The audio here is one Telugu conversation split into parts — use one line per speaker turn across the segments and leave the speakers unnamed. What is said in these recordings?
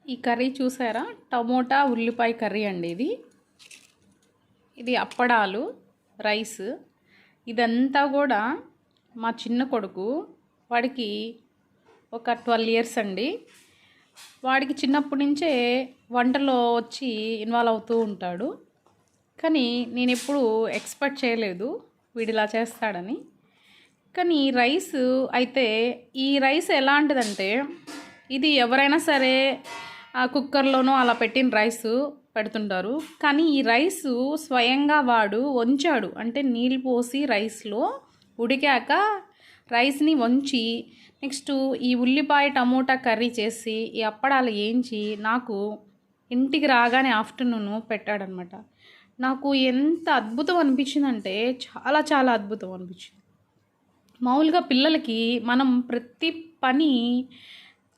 ఈ కర్రీ చూసారా? టమోటా ఉల్లిపాయ కర్రీ అండి ఇది అప్పడాలు, రైస్. ఇదంతా కూడా మా చిన్న కొడుకు, వాడికి ఒక 12 ఇయర్స్ అండి. వాడికి చిన్నప్పటి నుంచే వంటలో వచ్చి ఇన్వాల్వ్ అవుతూ ఉంటాడు. కానీ నేను ఎప్పుడు ఎక్స్పెక్ట్ చేయలేదు వీడిలా చేస్తాడని. కానీ రైస్ అయితే, ఈ రైస్ ఎలాంటిదంటే, ఇది ఎవరైనా సరే కుక్కర్లోనో అలా పెట్టిన రైస్ పెడుతుంటారు. కానీ ఈ రైసు స్వయంగా వాడు వంచాడు. అంటే నీళ్ళు పోసి రైస్లో ఉడికాక రైస్ని వంచి నెక్స్ట్ ఈ ఉల్లిపాయ టమోటా కర్రీ చేసి ఈ అప్పడాలు వేయించి నాకు ఇంటికి రాగానే ఆఫ్టర్నూన్ పెట్టాడనమాట. నాకు ఎంత అద్భుతం అనిపించిందంటే చాలా చాలా అద్భుతం అనిపించింది. మామూలుగా పిల్లలకి మనం ప్రతి పని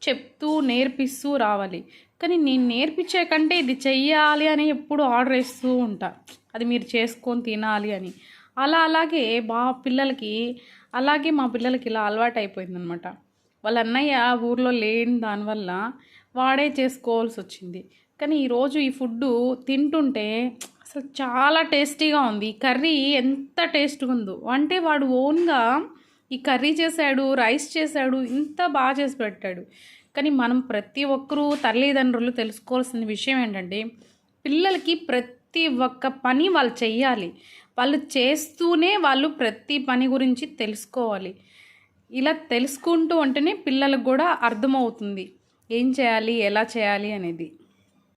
చెప్తూ నేర్పిస్తూ రావాలి. కానీ నేను నేర్పించే కంటే ఇది చెయ్యాలి అని ఎప్పుడు ఆర్డర్ వేస్తూ ఉంటా, అది మీరు చేసుకొని తినాలి అని. అలాగే మా పిల్లలకి ఇలా అలవాటు అయిపోయిందనమాట. వాళ్ళ అన్నయ్య ఊర్లో లేని దానివల్ల వాడే చేసుకోవాల్సి వచ్చింది. కానీ ఈరోజు ఈ ఫుడ్డు తింటుంటే అసలు చాలా టేస్టీగా ఉంది. ఈ కర్రీ ఎంత టేస్ట్గా ఉందో అంటే వాడు ఓన్గా ఈ కర్రీ చేశాడు, రైస్ చేశాడు, ఇంత బాగా చేసి పెట్టాడు. కానీ మనం ప్రతి ఒక్కరూ తల్లిదండ్రులు తెలుసుకోవాల్సిన విషయం ఏంటంటే, పిల్లలకి ప్రతి ఒక్క పని వాళ్ళు చెయ్యాలి. వాళ్ళు చేస్తూనే వాళ్ళు ప్రతి పని గురించి తెలుసుకోవాలి. ఇలా తెలుసుకుంటూ ఉంటేనే పిల్లలకు కూడా అర్థమవుతుంది ఏం చేయాలి, ఎలా చేయాలి అనేది.